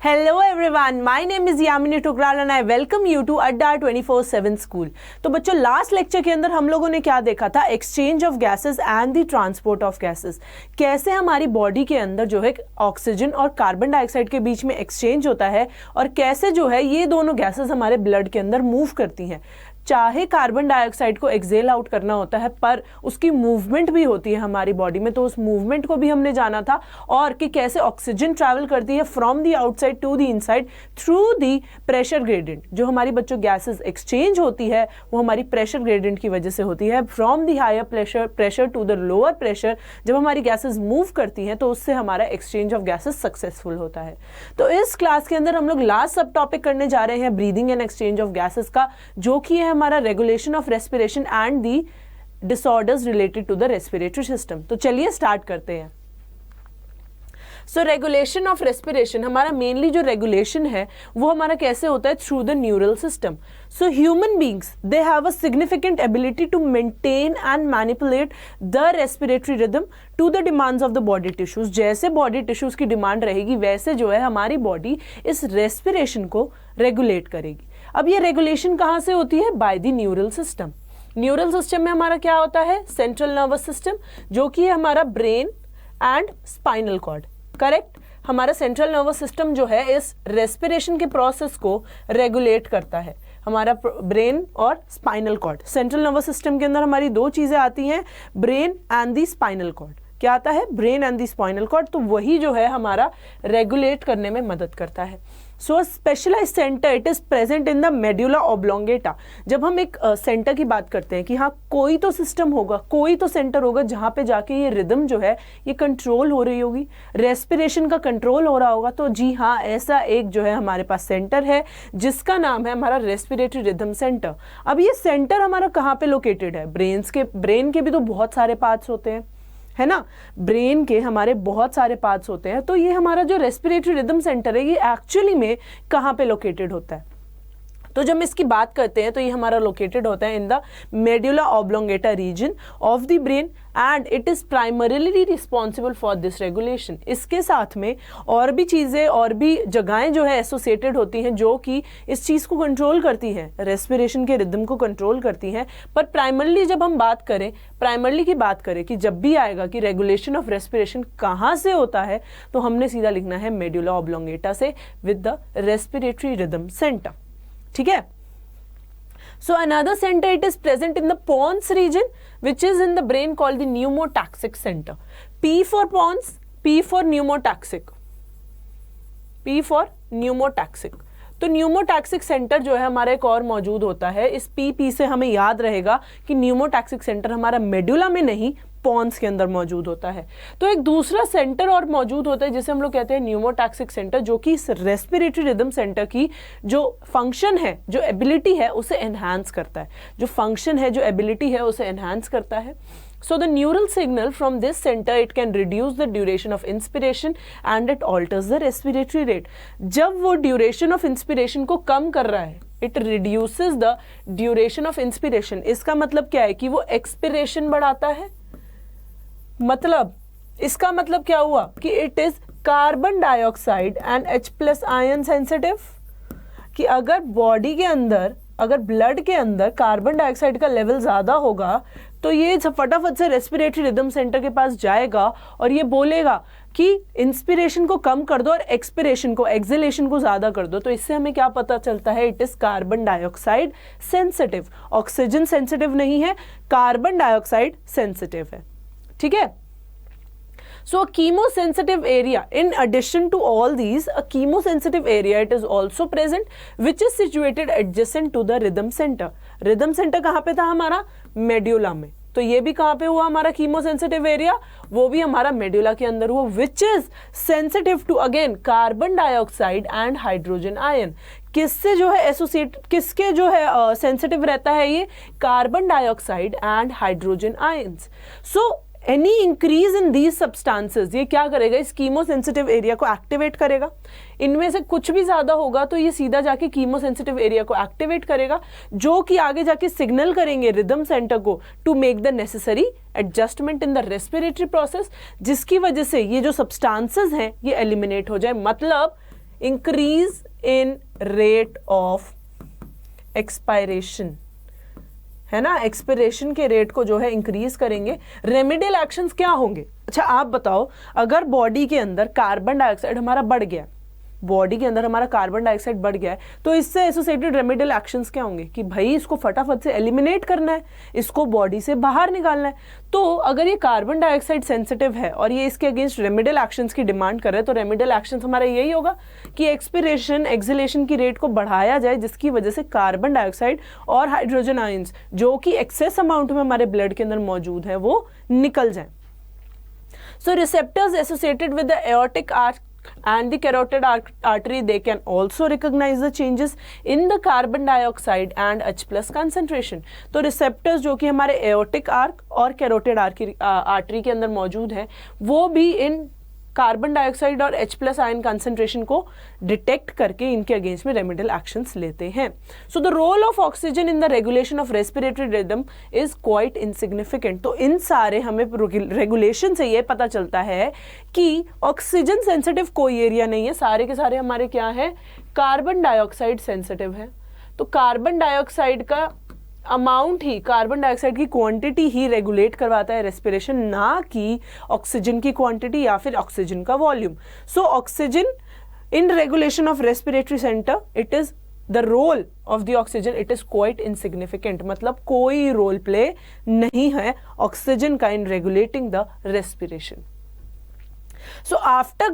Hello everyone, my name is Yamini Tukral and I welcome you to Adda 24/7 School। तो बच्चों last lecture के अंदर हम लोगों ने क्या देखा था, exchange of gases and the transport of gases. कैसे हमारी बॉडी के अंदर जो है ऑक्सीजन और कार्बन डाइऑक्साइड के बीच में एक्सचेंज होता है और कैसे जो है ये दोनों गैसेस हमारे ब्लड के अंदर मूव करती हैं। चाहे कार्बन डाइऑक्साइड को एक्सेल आउट करना होता है पर उसकी मूवमेंट भी होती है हमारी बॉडी में, तो उस मूवमेंट को भी हमने जाना था और कि कैसे ऑक्सीजन ट्रैवल करती है from the outside to the inside through the pressure gradient. जो हमारी बच्चों गैसेस एक्सचेंज होती है वो हमारी प्रेशर ग्रेडियंट की वजह से होती है, from the higher pressure to the lower pressure. जब हमारी गैसेस मूव करती हैं तो उससे हमारा एक्सचेंज ऑफ गैसेस सक्सेसफुल होता है। तो इस क्लास के अंदर हम लोग लास्ट सब टॉपिक करने जा रहे हैं breathing and exchange of gases का, जो कि है हमारा regulation of respiration and the disorders related to the respiratory system. तो चलिए स्टार्ट करते हैं। सो रेगुलेशन ऑफ रेस्पिरेशन, हमारा मेनली जो रेगुलेशन है वो हमारा कैसे होता है, through the neural system. So human beings they have a significant ability to maintain and manipulate the respiratory rhythm to the demands of the body tissues. जैसे body tissues की डिमांड रहेगी वैसे जो है हमारी बॉडी इस रेस्पिरेशन को regulate करेगी। अब ये रेगुलेशन कहाँ से होती है, by the neural system. Neural system में हमारा क्या होता है, सेंट्रल नर्वस सिस्टम, जो कि है हमारा brain and spinal cord. Correct, हमारा सेंट्रल नर्वस सिस्टम जो है इस रेस्पिरेशन के प्रोसेस को रेगुलेट करता है, हमारा ब्रेन और spinal cord. Central nervous system के अंदर हमारी दो चीजें आती हैं, brain and the spinal cord. क्या आता है, brain and the spinal cord. तो वही जो है हमारा रेगुलेट करने में मदद करता है। So specialised centre it is present in the medulla oblongata. जब हम एक सेंटर की बात करते हैं कि हाँ कोई तो सिस्टम होगा, कोई तो सेंटर होगा जहाँ पे जाके ये रिदम जो है ये कंट्रोल हो रही होगी, रेस्पिरेशन का कंट्रोल हो रहा होगा, तो जी हाँ ऐसा एक जो है हमारे पास सेंटर है जिसका नाम है हमारा रेस्पिरेटरी रिदम सेंटर। अब ये सेंटर हमारा कहाँ पे लोकेटेड है, ब्रेन के भी तो बहुत सारे पार्ट्स होते हैं, है ना, ब्रेन के हमारे बहुत सारे पार्ट्स होते हैं। तो ये हमारा जो रेस्पिरेटरी रिदम सेंटर है ये एक्चुअली में कहाँ पे लोकेटेड होता है, तो जब हम इसकी बात करते हैं तो ये हमारा लोकेटेड होता है in the medulla oblongata region of the brain and it is primarily responsible for this regulation. इसके साथ में और भी चीज़ें और भी जगहें जो है एसोसिएटेड होती हैं जो कि इस चीज़ को कंट्रोल करती हैं, रेस्पिरेशन के रिदम को कंट्रोल करती हैं। पर प्राइमरली जब हम बात करें, प्राइमरली की बात करें कि जब भी आएगा कि रेगुलेशन ऑफ रेस्पिरेशन कहाँ से होता है, तो हमने सीधा लिखना है मेड्यूला ऑब्लोंगेटा से with the respiratory rhythm centre. ठीक है। So another center it is present in the pons region which is in the brain called the pneumotaxic center. P for pons, P for pneumotaxic, P for pneumotaxic। तो pneumotaxic centre जो है हमारा एक और मौजूद होता है। इस पी से हमें याद रहेगा कि न्यूमोटैक्सिक सेंटर हमारा मेडुला में नहीं पॉन्स के अंदर मौजूद होता है। तो एक दूसरा सेंटर और मौजूद होता है जिसे हम लोग कहते हैं न्यूमोटैक्सिक सेंटर, जो कि इस रेस्पिरेटरी रिदम सेंटर की जो फंक्शन है, जो एबिलिटी है उसे एनहांस करता है, जो फंक्शन है, जो एबिलिटी है उसे एनहांस करता है। So the neural signal from this center it can reduce the duration of inspiration and it alters the respiratory rate। जब वो duration of inspiration को कम कर रहा है, it reduces the duration of inspiration। इसका मतलब क्या है कि वो expiration बढ़ाता है। मतलब इसका मतलब क्या हुआ कि it is carbon dioxide and H+ ion sensitive। कि अगर बॉडी के अंदर, अगर ब्लड के अंदर कार्बन डाइऑक्साइड का लेवल ज़्यादा होगा तो ये फटाफट से रेस्पिरेटरी रिदम सेंटर के पास जाएगा और ये बोलेगा कि इंस्पिरेशन को कम कर दो और एक्सपिरेशन को, एक्सहेलेशन को ज़्यादा कर दो। तो इससे हमें क्या पता चलता है, it is carbon dioxide sensitive. Oxygen sensitive नहीं है, कार्बन डाइऑक्साइड सेंसिटिव है। ठीक है। So a chemosensitive area, in addition to all these, a chemosensitive area it is also present which is situated adjacent to the rhythm center। rhythm center कहाँ पे था हमारा, medulla में। तो ये भी कहाँ पे हुआ हमारा कीमोसेंसिटिव एरिया, वो भी हमारा मेड्यूला के अंदर हुआ, which is sensitive to again carbon dioxide and hydrogen ion. किससे जो है एसोसिएट, किसके जो है सेंसिटिव रहता है ये, carbon dioxide and hydrogen ions. So any increase in these substances ये क्या करेगा, इस कीमोसेंसिटिव एरिया को एक्टिवेट करेगा। इनमें से कुछ भी ज्यादा होगा तो ये सीधा जाके कीमोसेंसिटिव एरिया को एक्टिवेट करेगा, जो कि आगे जाके सिग्नल करेंगे रिदम सेंटर को to make the necessary adjustment in the respiratory process, जिसकी वजह से ये जो सब्सटेंसेस हैं ये एलिमिनेट हो जाए। मतलब increase in rate of expiration, है ना, एक्सपिरेशन के रेट को जो है इंक्रीज करेंगे। रेमेडियल एक्शंस क्या होंगे? अच्छा आप बताओ, अगर बॉडी के अंदर कार्बन डाइऑक्साइड हमारा बढ़ गया, बॉडी के अंदर हमारा कार्बन डाइऑक्साइड बढ़ गया है, तो इससे एसोसिएटेड रेमेडियल एक्शंस क्या होंगे कि भाई इसको फटाफट से एलिमिनेट करना है, इसको बॉडी से बाहर निकालना है। तो अगर ये कार्बन डाइऑक्साइड सेंसिटिव है और ये इसके अगेंस्ट रेमेडियल एक्शंस की डिमांड कर रहे हैं, तो रेमेडियल एक्शंस हमारा यही होगा कि एक्सपिरेशन एक्सहेलेशन की रेट को बढ़ाया जाए, जिसकी वजह से कार्बन डाइऑक्साइड और हाइड्रोजन आयंस जो कि एक्सेस अमाउंट में हमारे ब्लड के अंदर मौजूद है वो निकल जाए। So receptors associated with the aortic arch and the carotid artery, they can also recognize the changes in the carbon dioxide and H+ concentration. तो receptors जो कि हमारे aortic arc और carotid artery के अंदर मौजूद है, वो भी इन कार्बन डाइऑक्साइड और H+ आयन कंसंट्रेशन को डिटेक्ट करके इनके अगेंस्ट में रेमेडियल एक्शंस लेते हैं। So the role of oxygen in the regulation of respiratory rhythm is quite insignificant. तो इन सारे हमें रेगुलेशन से ये पता चलता है कि ऑक्सीजन सेंसिटिव कोई एरिया नहीं है, सारे के सारे हमारे क्या है, कार्बन डाइऑक्साइड सेंसिटिव है। तो कार्बन डाइऑक्साइड का अमाउंट ही, कार्बन डाइऑक्साइड की क्वांटिटी ही रेगुलेट करवाता है रेस्पिरेशन, ना कि ऑक्सीजन की क्वांटिटी या फिर ऑक्सीजन का volume. So oxygen in regulation of respiratory centre, it is the role of the oxygen, it is quite insignificant, मतलब कोई रोल प्ले नहीं है ऑक्सीजन का in regulating the respiration. So after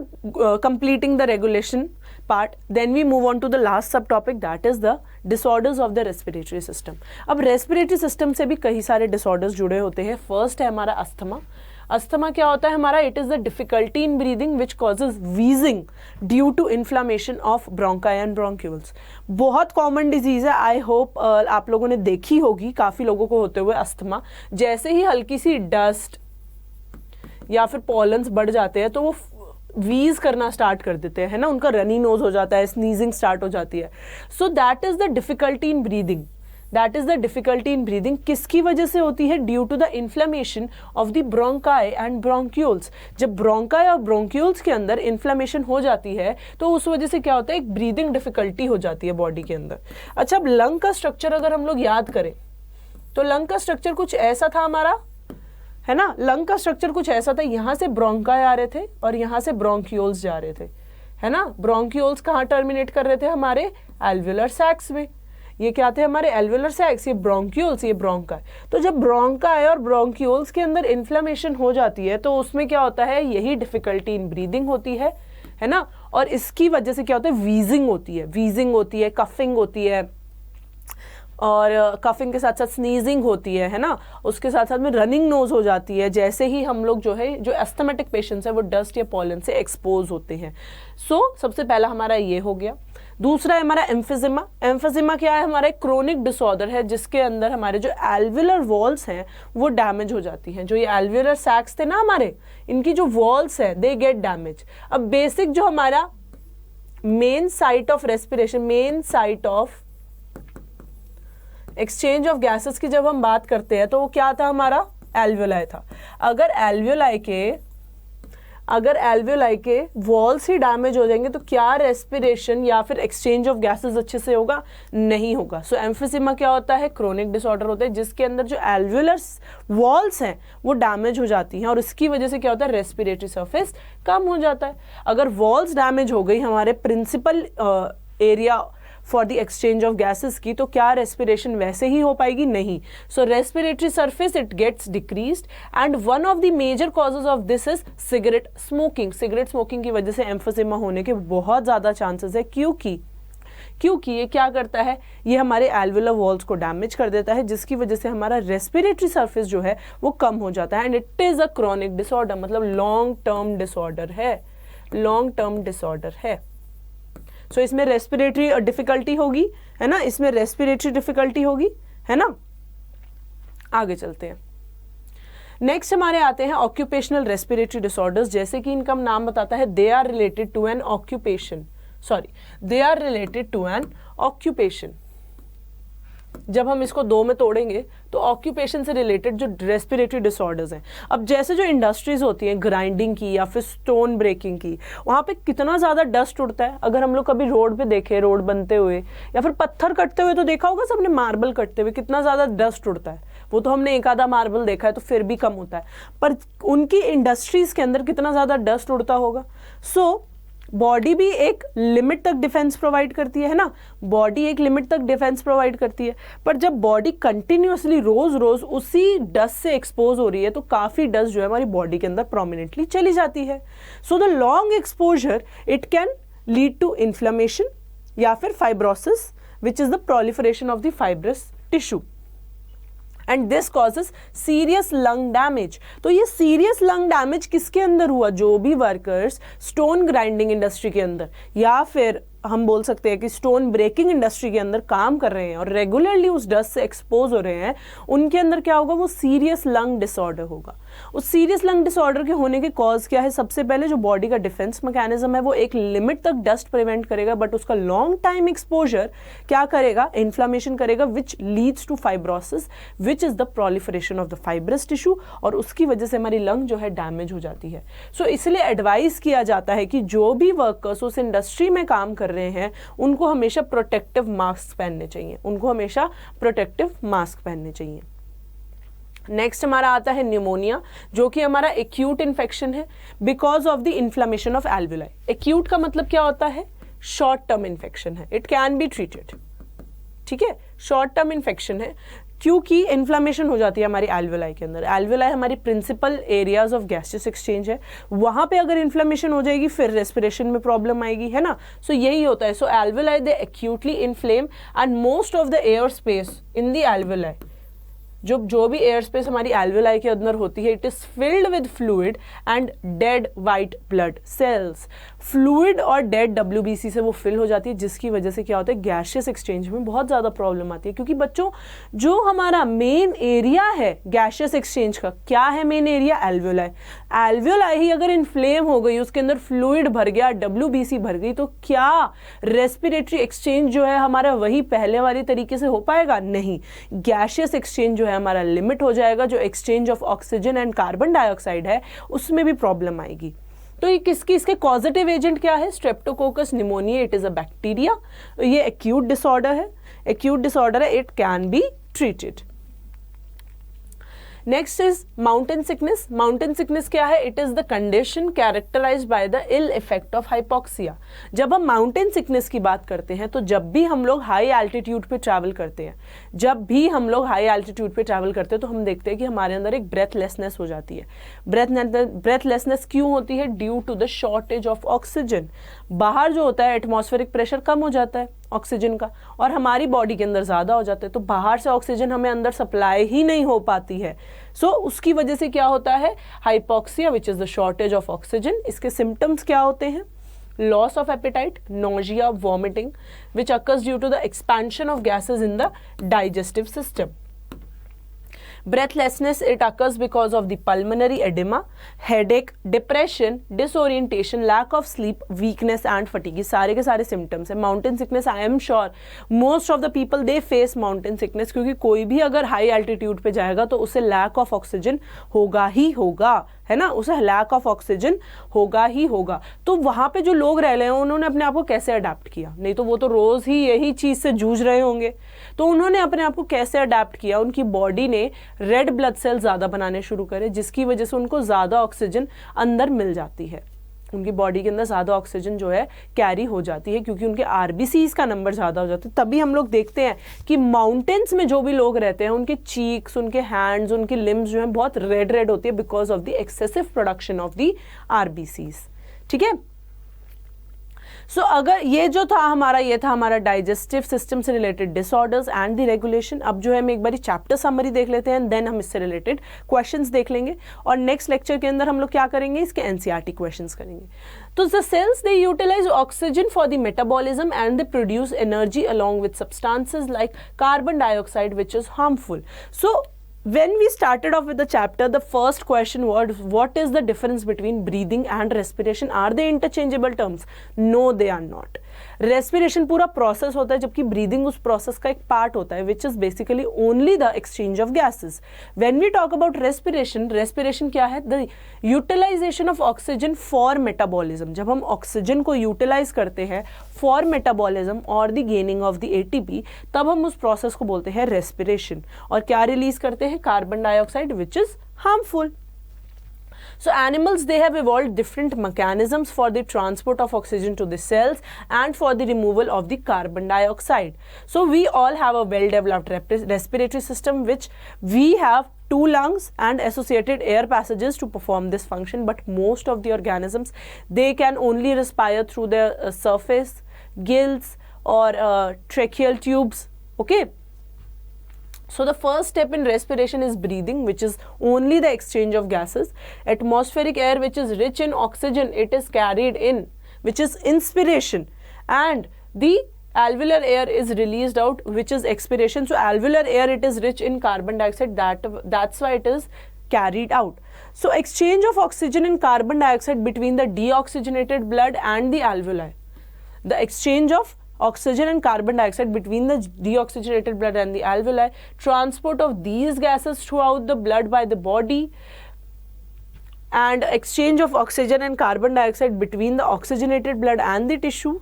completing the regulation part, then we move on to the last subtopic, that is the disorders of the respiratory system. अब respiratory system से भी कई सारे disorders जुड़े होते हैं। First है हमारा अस्थमा। अस्थमा क्या होता है हमारा? It is the difficulty in breathing which causes wheezing due to inflammation of bronchi and bronchioles. बहुत कॉमन डिजीज है, आई होप आप लोगों ने देखी होगी, काफ़ी लोगों को होते हुए अस्थमा। जैसे ही हल्की सी डस्ट या फिर पॉलन्स बढ़ जाते हैं तो वो वीज करना स्टार्ट कर देते हैं, है ना, उनका रनी नोज हो जाता है, स्नीजिंग स्टार्ट हो जाती है। So that is the difficulty in breathing, that is the difficulty in breathing. किसकी वजह से होती है? Due to the inflammation of the bronchi and bronchioles. जब ब्रोंकाई और ब्रोंक्यूल्स के अंदर इन्फ्लेमेशन हो जाती है तो उस वजह से क्या होता है, एक ब्रीदिंग डिफिकल्टी हो जाती है बॉडी के अंदर। अच्छा, अब लंग का स्ट्रक्चर अगर हम लोग याद करें तो लंग का स्ट्रक्चर कुछ ऐसा था हमारा, है ना, लंग का स्ट्रक्चर कुछ ऐसा था, यहाँ से ब्रोंकाई आ रहे थे और यहाँ से ब्रोंक्यूल्स जा रहे थे, है ना। ब्रोंक्यूल्स कहाँ टर्मिनेट कर रहे थे? हमारे एल्वियोलर सैक्स में। ये क्या थे? हमारे एल्वियोलर सैक्स, ये ब्रोंक्यूल्स, ये ब्रोंकाई। तो जब ब्रोंकाई और ब्रोंक्यूल्स के अंदर इन्फ्लेमेशन हो जाती है तो उसमें क्या होता है, यही डिफिकल्टी इन ब्रीदिंग होती है ना। और इसकी वजह से क्या होता है, वीजिंग होती है, वीजिंग होती है, कफिंग होती है, और कफिंग के साथ साथ स्नीजिंग होती है ना, उसके साथ साथ में रनिंग नोज हो जाती है, जैसे ही हम लोग जो है, जो एस्थमेटिक पेशेंट्स है वो डस्ट या पॉलन से एक्सपोज होते हैं। सो सबसे पहला हमारा ये हो गया। दूसरा है हमारा एम्फिजिमा। एम्फिजिमा क्या है? हमारा एक क्रोनिक डिसऑर्डर है जिसके अंदर हमारे जो एल्वियोलर वॉल्स हैं वो डैमेज हो जाती हैं। जो ये एल्वियोलर सैक्स थे ना हमारे, इनकी जो वॉल्स है दे गेट डैमेज। अब बेसिक जो हमारा main site of respiration, main site of exchange of gases की जब हम बात करते हैं तो वो क्या था हमारा? एल्वियोलाई था। अगर एल्वियोलाई के वॉल्स ही डैमेज हो जाएंगे तो क्या रेस्पिरेशन या फिर एक्सचेंज ऑफ गैसेस अच्छे से होगा? नहीं होगा। सो एम्फिजिमा क्या होता है? क्रोनिक डिसऑर्डर होता है जिसके अंदर जो एल्वियोलर वॉल्स हैं वो डैमेज हो जाती हैं और इसकी वजह से क्या होता है? रेस्पिरेटरी सरफेस कम हो जाता है। अगर वॉल्स डैमेज हो गई हमारे principal area for the exchange of gases की, तो क्या रेस्पिरेशन वैसे ही हो पाएगी? नहीं। So respiratory surface it gets decreased and one of the major causes of this is cigarette smoking. Cigarette smoking की वजह से एम्फिजिमा होने के बहुत ज़्यादा चांसेस है, क्योंकि ये क्या करता है, ये हमारे एल्वियोलर वॉल्स को डैमेज कर देता है जिसकी वजह से हमारा रेस्पिरेटरी सरफेस जो है वो कम हो जाता है and it is a chronic disorder, मतलब लॉन्ग टर्म डिसऑर्डर है, लॉन्ग टर्म डिसऑर्डर है। सो इसमें रेस्पिरेटरी डिफिकल्टी होगी, है ना, इसमें रेस्पिरेटरी डिफिकल्टी होगी, है ना। आगे चलते हैं। नेक्स्ट हमारे आते हैं ऑक्यूपेशनल रेस्पिरेटरी डिसऑर्डर्स। जैसे कि इनका नाम बताता है, they are related to an occupation, they are related to an occupation. जब हम इसको दो में तोड़ेंगे तो ऑक्यूपेशन से रिलेटेड जो रेस्पिरेटरी डिसऑर्डर्स हैं, अब जैसे जो इंडस्ट्रीज होती हैं ग्राइंडिंग की या फिर स्टोन ब्रेकिंग की, वहाँ पे कितना ज़्यादा डस्ट उड़ता है। अगर हम लोग कभी रोड पे देखें, रोड बनते हुए या फिर पत्थर कटते हुए तो देखा होगा सबने, मार्बल कटते हुए कितना ज़्यादा डस्ट उड़ता है। वो तो हमने एक आधा मार्बल देखा है तो फिर भी कम होता है, पर उनकी इंडस्ट्रीज के अंदर कितना ज़्यादा डस्ट उड़ता होगा। सो बॉडी भी एक लिमिट तक डिफेंस प्रोवाइड करती है ना, बॉडी एक लिमिट तक डिफेंस प्रोवाइड करती है, पर जब बॉडी कंटिन्यूअसली रोज रोज उसी डस्ट से एक्सपोज हो रही है तो काफ़ी डस्ट जो है हमारी बॉडी के अंदर प्रोमिनेंटली चली जाती है। So the long exposure it can lead to inflammation या फिर fibrosis which is the proliferation of the fibrous tissue and this causes serious lung damage. तो ये सीरियस लंग डैमेज किसके अंदर हुआ? जो भी वर्कर्स स्टोन ग्राइंडिंग इंडस्ट्री के अंदर या फिर हम बोल सकते हैं कि स्टोन ब्रेकिंग इंडस्ट्री के अंदर काम कर रहे हैं और रेगुलरली उस डस्ट से एक्सपोज हो रहे हैं, उनके अंदर क्या होगा? वो सीरियस लंग डिसऑर्डर होगा। उस सीरियस लंग डिसऑर्डर के होने के कॉज क्या है? सबसे पहले जो बॉडी का डिफेंस मैकेनिज्म है वो एक लिमिट तक डस्ट प्रिवेंट करेगा, बट उसका लॉन्ग टाइम एक्सपोजर क्या करेगा? इन्फ्लामेशन करेगा which leads to fibrosis which is the proliferation of the fibrous tissue, और उसकी वजह से हमारी लंग जो है डैमेज हो जाती है। सो इसलिए एडवाइस किया जाता है कि जो भी वर्कर्स उस इंडस्ट्री में काम कर रहे हैं उनको हमेशा प्रोटेक्टिव मास्क पहनने चाहिए, उनको हमेशा प्रोटेक्टिव मास्क पहनने चाहिए। नेक्स्ट हमारा आता है न्यूमोनिया, जो कि हमारा एक्यूट इन्फेक्शन है because of the inflammation of alveoli. Acute का मतलब क्या होता है? शॉर्ट टर्म इन्फेक्शन है, इट कैन बी ट्रीटेड। ठीक है, शॉर्ट टर्म इन्फेक्शन है क्योंकि इन्फ्लेमेशन हो जाती है हमारी एल्वुलाई के अंदर। एल्वुलाई हमारी principal areas of gaseous exchange है, वहां पे अगर इन्फ्लेमेशन हो जाएगी फिर रेस्पिरेशन में प्रॉब्लम आएगी, है ना। सो यही होता है। So alveoli they actually inflame and most of the air space in the alveoli, जो भी एयर स्पेस हमारी एल्वुलाई के अंदर होती है, it is filled with fluid and dead white blood cells. Fluid और डेड WBC से वो फिल हो जाती है, जिसकी वजह से क्या होता है? गैसियस एक्सचेंज में बहुत ज़्यादा प्रॉब्लम आती है। क्योंकि बच्चों जो हमारा मेन एरिया है गैसियस एक्सचेंज का, क्या है मेन एरिया? एल्वुलाई। एल्वुलाई ही अगर इन्फ्लेम हो गई, उसके अंदर फ्लूइड भर गया, WBC भर गई, तो क्या रेस्पिरेटरी एक्सचेंज जो है हमारा वही पहले वाली तरीके से हो पाएगा? नहीं। गैसियस एक्सचेंज जो है हमारा लिमिट हो जाएगा, जो exchange of oxygen and carbon dioxide है उसमें भी प्रॉब्लम आएगी। तो ये इसके कॉजेटिव एजेंट क्या है? Streptococcus pneumoniae, it is a bacteria. ये एक्यूट डिसऑर्डर है, एक्यूट डिसऑर्डर है, it can be treated. Next is mountain sickness. Mountain sickness क्या है? It is the condition characterised by the ill effect of hypoxia. जब हम mountain sickness की बात करते हैं तो जब भी हम लोग हाई एल्टीट्यूड पे ट्रैवल करते हैं, जब भी हम लोग हाई एल्टीट्यूड पे ट्रैवल करते हैं तो हम देखते हैं कि हमारे अंदर एक ब्रेथलेसनेस हो जाती है। ब्रेथलेसनेस क्यों होती है? Due to the shortage of oxygen. बाहर जो होता है एटमॉस्फेरिक प्रेशर कम हो जाता है ऑक्सीजन का, और हमारी बॉडी के अंदर ज़्यादा हो जाता है, तो बाहर से ऑक्सीजन हमें अंदर सप्लाई ही नहीं हो पाती है। सो उसकी वजह से क्या होता है? Hypoxia which is the shortage of oxygen. इसके सिम्टम्स क्या होते हैं? Loss of appetite, nausea, vomiting, which occurs due to the expansion of gases in the digestive system. Breathlessness, it occurs because of the pulmonary edema, headache, depression, disorientation, lack of sleep, weakness and fatigue. ये सारे के सारे symptoms है mountain sickness. I am sure most of the people they face mountain sickness, क्योंकि कोई भी अगर high altitude पे जाएगा तो उसे lack of oxygen होगा ही होगा, है ना, उसे लैक ऑफ ऑक्सीजन होगा ही होगा। तो वहाँ पे जो लोग रह रहे हैं उन्होंने अपने आप को कैसे अडेप्ट किया? नहीं तो वो तो रोज़ ही यही चीज़ से जूझ रहे होंगे। तो उन्होंने अपने आप को कैसे अडेप्ट किया? उनकी बॉडी ने रेड ब्लड सेल ज़्यादा बनाने शुरू करे, जिसकी वजह से उनको ज़्यादा ऑक्सीजन अंदर मिल जाती है, उनकी बॉडी के अंदर ज़्यादा ऑक्सीजन जो है कैरी हो जाती है, क्योंकि उनके RBCs का नंबर ज़्यादा हो जाता है। तभी हम लोग देखते हैं कि माउंटेन्स में जो भी लोग रहते हैं उनके चीक्स, उनके हैंड्स, उनकी लिम्स जो है बहुत रेड रेड होती है because of the excessive production of the RBCs। ठीक है। सो अगर ये जो था हमारा डाइजेस्टिव सिस्टम से related disorders and the regulation. अब जो है हम एक बारी चैप्टर समरी देख लेते हैं, देन हम इससे रिलेटेड क्वेश्चंस देख लेंगे, और नेक्स्ट लेक्चर के अंदर हम लोग क्या करेंगे? इसके NCERT क्वेश्चंस करेंगे। तो the cells they utilise oxygen for the metabolism and they produce energy along with substances like carbon dioxide which is harmful. So when we started off with the chapter, the first question was, what is the difference between breathing and respiration? Are they interchangeable terms? No, they are not. Respiration पूरा process होता है, जबकि breathing उस process का एक part होता है, which is basically only the exchange of gases. When we talk about respiration, respiration क्या है? The utilisation of oxygen for metabolism. जब हम ऑक्सीजन को यूटिलाइज करते हैं फॉर मेटाबॉलिज्म और the gaining of the ATP, तब हम उस प्रोसेस को बोलते हैं रेस्पिरेशन. और क्या रिलीज करते हैं? Carbon dioxide, which is harmful. So animals, they have evolved different mechanisms for the transport of oxygen to the cells and for the removal of the carbon dioxide. So we all have a well developed respiratory system, which we have 2 lungs and associated air passages to perform this function. But most of the organisms, they can only respire through their surface, gills or tracheal tubes. Okay. So the first step in respiration is breathing, which is only the exchange of gases. Atmospheric air, which is rich in oxygen, it is carried in, which is inspiration, and the alveolar air is released out, which is expiration. So alveolar air, it is rich in carbon dioxide, that's why it is carried out. So exchange of oxygen and carbon dioxide between the deoxygenated blood and the alveoli. The exchange of oxygen and carbon dioxide between the deoxygenated blood and the alveoli, transport of these gases throughout the blood by the body, and exchange of oxygen and carbon dioxide between the oxygenated blood and the tissue,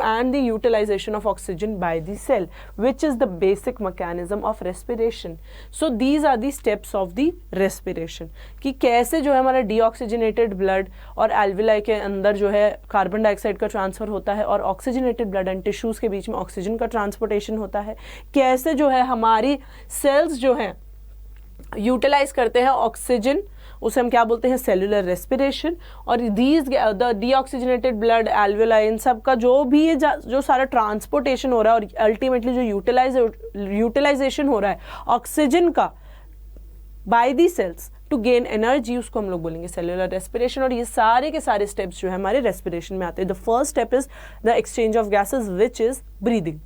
and the utilization of oxygen by the cell, which is the basic mechanism of respiration. So these are the steps of the respiration, कि कैसे जो है हमारा deoxygenated blood और alveoli के अंदर जो है कार्बन डाइऑक्साइड का ट्रांसफर होता है और ऑक्सीजनेटेड ब्लड एंड टिश्यूज के बीच में ऑक्सीजन का ट्रांसपोर्टेशन होता है, कैसे जो है हमारी सेल्स जो है यूटिलाइज करते हैं ऑक्सीजन, उसे हम क्या बोलते हैं? Cellular respiration. और these the deoxygenated blood, alveoli, इन सब का जो भी ये जो सारा ट्रांसपोर्टेशन हो रहा है और अल्टीमेटली जो यूटिलाइजेशन हो रहा है ऑक्सीजन का by the cells to gain energy, उसको हम लोग बोलेंगे सेलुलर रेस्पिरेशन. और ये सारे के सारे स्टेप्स जो है हमारे रेस्पिरेशन में आते हैं. The first step is the exchange of gases, which is breathing.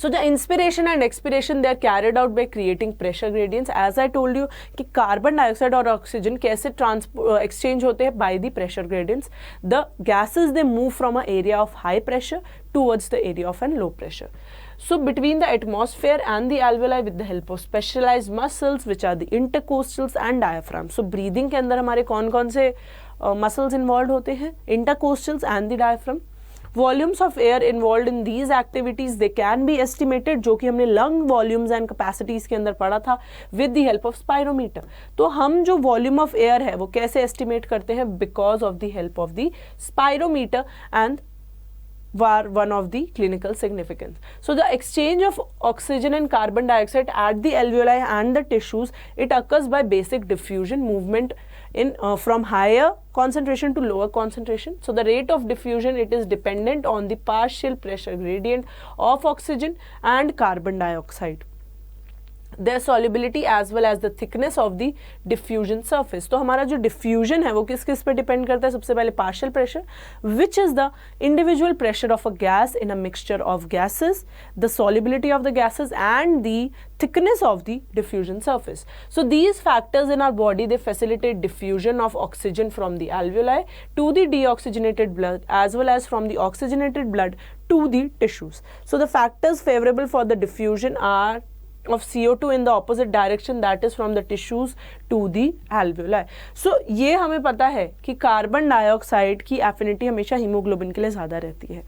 So the inspiration and expiration, they are carried out by creating pressure gradients. As I told you कि कार्बन डाइऑक्साइड और oxygen कैसे exchange होते हैं? by the pressure gradients. The gases, they move from an area of high pressure towards the area of an low pressure. So between the atmosphere and the alveoli, with the help of specialized muscles, which are the intercostals and diaphragm. So breathing के अंदर हमारे कौन कौन से muscles involved होते हैं? Intercostals and the diaphragm. Volumes of air involved in these activities, they can be estimated, जो कि हमने lung volumes and capacities के अंदर पढ़ा था, with the help of spirometer. तो हम जो volume of air है वो कैसे estimate करते हैं? because of the help of the spirometer, and were one of the clinical significance. So the exchange of oxygen and carbon dioxide at the alveoli and the tissues, it occurs by basic diffusion movement in from higher concentration to lower concentration. So the rate of diffusion, it is dependent on the partial pressure gradient of oxygen and carbon dioxide, their solubility as well as the thickness of the diffusion surface. तो हमारा जो diffusion है वो किस किस पे depend करता है? सबसे पहले partial pressure, which is the individual pressure of a gas in a mixture of gases, the solubility of the gases, and the thickness of the diffusion surface. So these factors in our body, they facilitate diffusion of oxygen from the alveoli to the deoxygenated blood, as well as from the oxygenated blood to the tissues. So the factors favorable for the diffusion are of CO2 in the opposite direction, that is from the tissues to the alveoli. So ये हमें पता है कि carbon dioxide की affinity हमेशा haemoglobin के लिए ज़्यादा रहती है.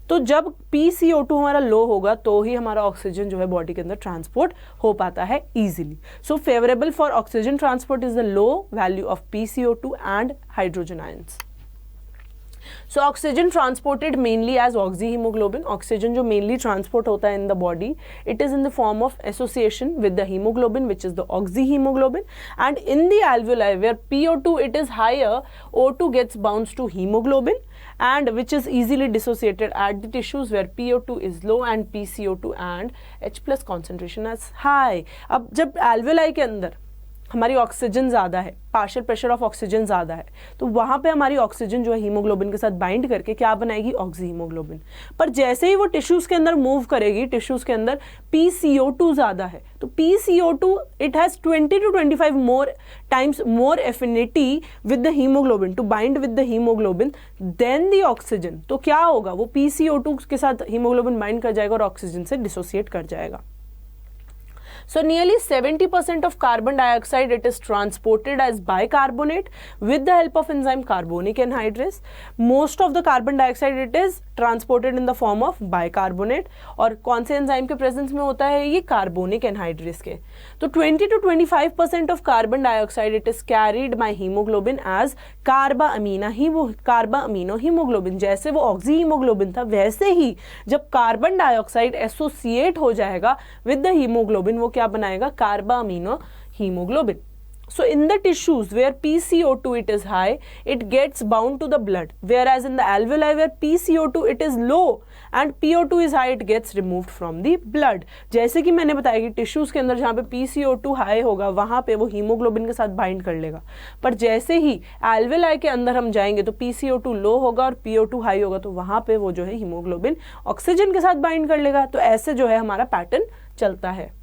तो जब PCO2 हमारा लो होगा तो ही हमारा ऑक्सीजन जो है बॉडी के अंदर ट्रांसपोर्ट हो पाता है easily. So favourable for oxygen transport is the low value of PCO2 and hydrogen ions. So oxygen transported mainly as oxyhemoglobin. Oxygen जो mainly transport होता है in the body, it is in the form of association with the hemoglobin, which is the oxyhemoglobin. And in the alveoli where PO2 it is higher, O2 gets bounced to hemoglobin, and which is easily dissociated at the tissues where PO2 is low and PCO2 and H+ concentration is high. अब जब alveoli के अंदर हमारी oxygen ज़्यादा है, partial pressure of oxygen ज़्यादा है, तो वहाँ पे हमारी ऑक्सीजन जो है हीमोग्लोबिन के साथ बाइंड करके क्या बनाएगी, ऑक्सी हीमोग्लोबिन। पर जैसे ही वो टिश्यूज़ के अंदर मूव करेगी, टिश्यूज़ के अंदर PCO2 ज़्यादा है, तो PCO2 it has 20 to 25 more times more affinity with the haemoglobin to bind with the haemoglobin than the oxygen. तो क्या होगा, वो PCO2 के साथ हीमोग्लोबिन बाइंड कर जाएगा और ऑक्सीजन से डिसोसिएट कर जाएगा। So nearly 70% of carbon dioxide it is transported as bicarbonate with the help of enzyme carbonic anhydrase. Most of the carbon dioxide it is transported in the form of bicarbonate और कौन से enzyme के presence में होता है ये, carbonic anhydrase के। तो 20 to 25% of carbon dioxide it is carried by hemoglobin as carbamino haemoglobin. जैसे वो ऑक्सी हीमोग्लोबिन था, वैसे ही जब कार्बन डाइऑक्साइड एसोसिएट हो जाएगा विद द हीमोग्लोबिन, वो क्या बनाएगा, carbamino haemoglobin. So in the tissues where PCO2 it is high, it gets bound to the blood, whereas in the alveoli where PCO2 it is low and PO2 is high, it gets removed from the blood. जैसे कि मैंने बताया कि tissues के अंदर जहाँ पे PCO2 high होगा वहाँ पे वो हीमोग्लोबिन के साथ बाइंड कर लेगा, पर जैसे ही alveoli के अंदर हम जाएंगे तो PCO2 लो होगा और PO2 हाई होगा, तो वहाँ पे वो जो है हीमोग्लोबिन ऑक्सीजन के साथ बाइंड कर लेगा। तो ऐसे जो है हमारा पैटर्न चलता है।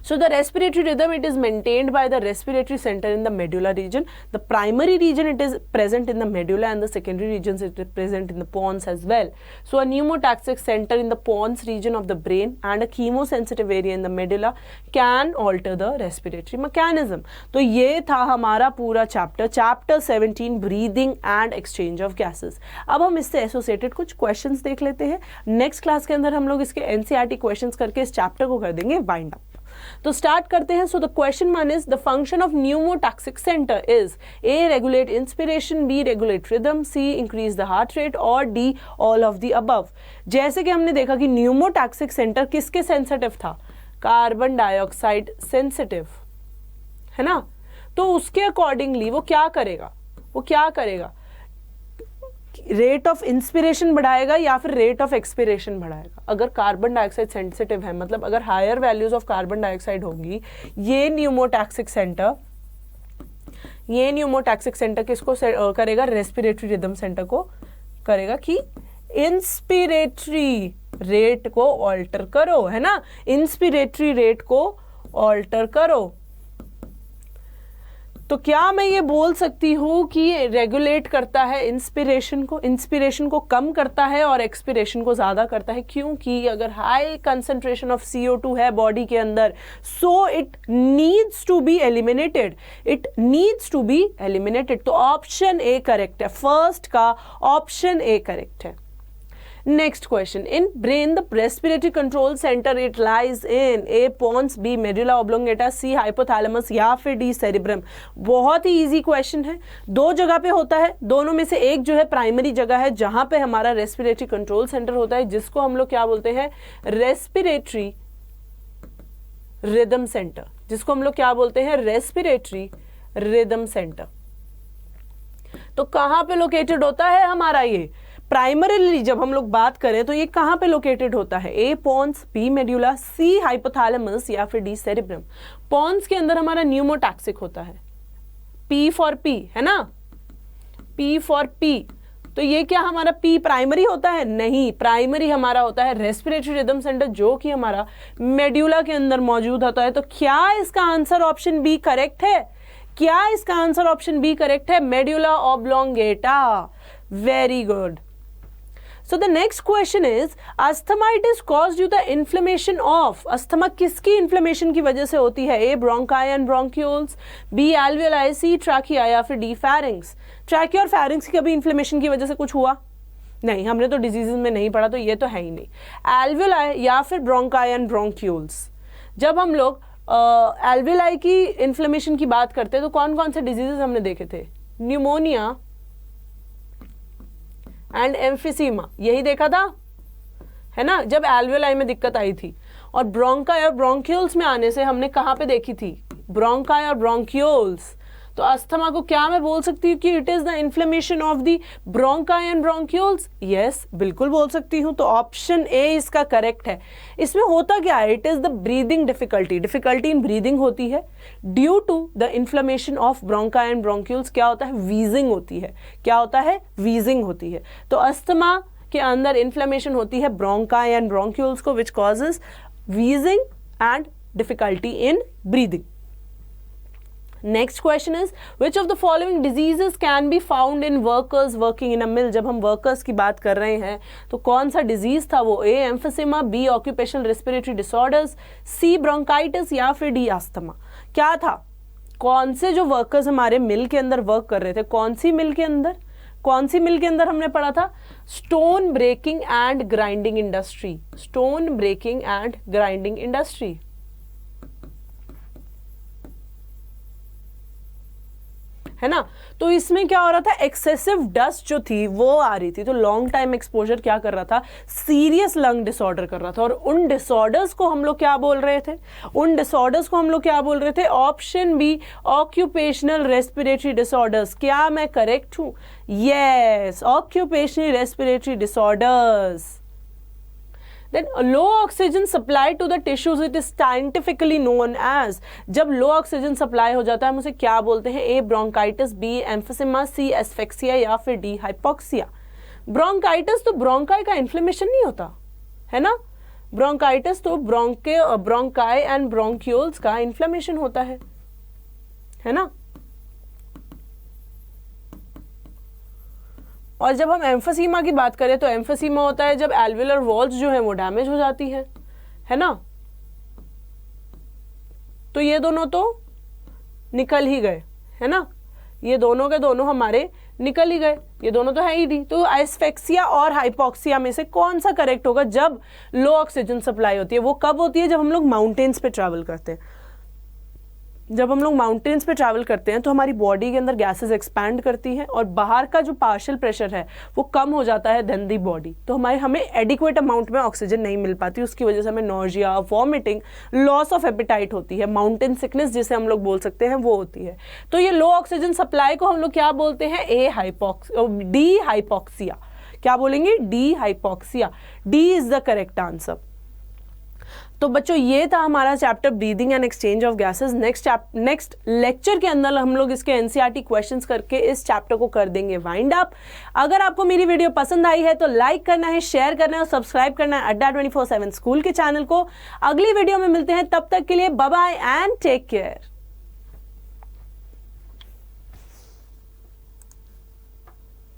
So the respiratory rhythm it is maintained by the respiratory center in the medulla region. The primary region it is present in the medulla and the secondary regions it is present in the pons as well. So a pneumotaxic center in the pons region of the brain and a chemosensitive area in the medulla can alter the respiratory mechanism. तो ये था हमारा पूरा chapter 17 breathing and exchange of gases. अब हम इससे associated कुछ questions देख लेते हैं। नेक्स्ट क्लास के अंदर हम लोग इसके एनसीईआरटी क्वेश्चंस करके इस चैप्टर को कर देंगे वाइंड अप। तो स्टार्ट करते हैं। So the question 1 is the function of pneumotaxic center is a regulate inspiration, b regulate rhythm, c increase the heart rate और d all of the above. जैसे कि हमने देखा कि न्यूमोटैक्सिक सेंटर किसके सेंसिटिव था, कार्बन डाइऑक्साइड सेंसिटिव है ना, तो उसके अकॉर्डिंगली वो क्या करेगा, रेट ऑफ इंस्पिरेशन बढ़ाएगा या फिर रेट ऑफ एक्सपिरेशन बढ़ाएगा। अगर कार्बन डाइऑक्साइड सेंसिटिव है, मतलब अगर higher values of carbon dioxide होंगी, ये न्यूमोटैक्सिक सेंटर किसको करेगा, रेस्पिरेटरी रिदम सेंटर को करेगा कि इंस्पिरेटरी रेट को ऑल्टर करो, है ना, इंस्पिरेटरी रेट को ऑल्टर करो। तो क्या मैं ये बोल सकती हूँ कि रेगुलेट करता है इंस्पिरेशन को कम करता है और एक्सपिरेशन को ज़्यादा करता है, क्योंकि अगर हाई कंसंट्रेशन ऑफ CO2 है बॉडी के अंदर, so it needs to be eliminated. तो ऑप्शन ए करेक्ट है, फर्स्ट का ऑप्शन ए करेक्ट है। Next question. In brain, the respiratory control center it lies in A. pons, B. medulla oblongata, C. hypothalamus या फिर D. cerebrum। बहुत ही easy question है, दो जगह पे होता है, दोनों में से एक जो है प्राइमरी जगह है जहां पे हमारा रेस्पिरेटरी कंट्रोल सेंटर होता है, जिसको हम लोग क्या बोलते हैं, रेस्पिरेटरी रिदम सेंटर, जिसको हम लोग क्या बोलते हैं, रेस्पिरेटरी रिदम सेंटर। तो कहां पे लोकेटेड होता है हमारा ये, प्राइमरीली जब हम लोग बात करें तो ये कहां पे लोकेटेड होता है, ए पॉन्स, बी मेड्यूला, सी हाइपोथैलेमस या फिर डी सेरिब्रम। पॉन्स के अंदर हमारा न्यूमोटैक्सिक होता है, पी फॉर पी है ना, पी फॉर पी। तो ये क्या हमारा पी प्राइमरी होता है, नहीं, प्राइमरी हमारा होता है रेस्पिरेटरी रिदम सेंटर, जो कि हमारा मेड्यूला के अंदर मौजूद होता है। तो क्या इसका आंसर ऑप्शन बी करेक्ट है, क्या इसका आंसर ऑप्शन बी करेक्ट है, medulla oblongata. Very good. So the next question is, asthma it is caused due to the inflammation of, asthma किसकी इन्फ्लेमेशन की वजह से होती है, A bronchi and bronchioles, B alveoli, C trachea या फिर D pharynx। Trachea और pharynx की कभी इन्फ्लेमेशन की वजह से कुछ हुआ नहीं, हमने तो डिजीजेस में नहीं पढ़ा, तो ये तो है ही नहीं। alveoli या फिर bronchi and bronchioles, जब हम लोग alveoli की इन्फ्लेमेशन की बात करते हैं तो कौन कौन से डिजीजेस हमने देखे थे, न्यूमोनिया एंड एम्फिसीमा, यही देखा था, है ना, जब एल्वेलाई में दिक्कत आई थी। और ब्रोंकाई और ब्रोंक्यूल्स में आने से हमने कहाँ पे देखी थी, ब्रोंकाई और ब्रोंक्यूल्स, तो अस्थमा को क्या मैं बोल सकती हूँ कि it is the inflammation of the bronchi and bronchioles? Yes, बिल्कुल बोल सकती हूँ। तो ऑप्शन ए इसका करेक्ट है। इसमें होता क्या है? It is the breathing difficulty in breathing होती है due to the inflammation of bronchi and bronchioles. क्या होता है? वीजिंग होती है। क्या होता है? वीजिंग होती है। तो अस्थमा के अंदर इन्फ्लेमेशन होती है ब्रोंकाई एंड ब्रोंक्यूल्स को, which causes wheezing and difficulty in breathing. Next question is, which of the following diseases can be found in workers working in a mill? जब हम workers की बात कर रहे हैं तो कौन सा disease था वो? A. emphysema, B. occupational respiratory disorders, C. bronchitis या फिर D. asthma? क्या था? कौन से जो workers हमारे मिल के अंदर वर्क कर रहे थे, कौन सी मिल के अंदर? कौन सी मिल के अंदर हमने पढ़ा था? Stone breaking and grinding industry. Stone breaking and grinding industry, है ना? तो इसमें क्या हो रहा था? एक्सेसिव डस्ट जो थी वो आ रही थी, तो लॉन्ग टाइम एक्सपोजर क्या कर रहा था? सीरियस लंग डिसऑर्डर कर रहा था। और उन डिसऑर्डर्स को हम लोग क्या बोल रहे थे? उन डिसऑर्डर्स को हम लोग क्या बोल रहे थे? Option B, occupational respiratory disorders. क्या मैं करेक्ट हूं? Yes, occupational respiratory disorders. Then low oxygen supply to the tissues, it is scientifically known as। जब लो ऑक्सीजन सप्लाई हो जाता है हम उसे क्या बोलते हैं? ए ब्रोंकाइटिस, बी एम्फिसिमा, सी एस्फेक्सिया या फिर डी हाइपोक्सिया। ब्रोंकाइटिस तो ब्रोंकाई का इन्फ्लेमेशन नहीं होता है ना? ब्रोंकाइटिस तो ब्रोंकाई एंड ब्रोंक्यूल्स का इन्फ्लेमेशन होता है ना? और जब हम एम्फीसीमा की बात करें तो एम्फीसीमा होता है जब एल्वियोलर वॉल्स जो है वो डैमेज हो जाती है ना? तो ये दोनों तो निकल ही गए, है ना? ये दोनों के दोनों हमारे निकल ही गए, ये दोनों तो है ही डी। तो एस्फेक्सिया और हाइपोक्सिया में से कौन सा करेक्ट होगा? जब लो ऑक्सीजन सप्लाई होती है। वो कब होती है? जब हम लोग माउंटेन्स पे ट्रैवल करते हैं। जब हम लोग माउंटेन्स पे ट्रैवल करते हैं तो हमारी बॉडी के अंदर गैसेस एक्सपैंड करती हैं और बाहर का जो पार्शियल प्रेशर है वो कम हो जाता है देन दी बॉडी। तो हमें एडिक्वेट अमाउंट में ऑक्सीजन नहीं मिल पाती, उसकी वजह से हमें nausea, vomiting, loss of appetite होती है, माउंटेन सिकनेस जिसे हम लोग बोल सकते हैं वो होती है। तो ये लो ऑक्सीजन सप्लाई को हम लोग क्या बोलते हैं? D hypoxia. क्या बोलेंगे? D hypoxia. D is the correct answer. तो बच्चों ये था हमारा chapter breathing and exchange of gases. Next lecture के अंदर हम लोग इसके एनसीईआरटी क्वेश्चंस करके इस चैप्टर को कर देंगे वाइंड अप। अगर आपको मेरी वीडियो पसंद आई है तो लाइक करना है, शेयर करना है और सब्सक्राइब करना है अड्डा 24/7 स्कूल के चैनल को। अगली वीडियो में मिलते हैं, तब तक के लिए bye bye and take care.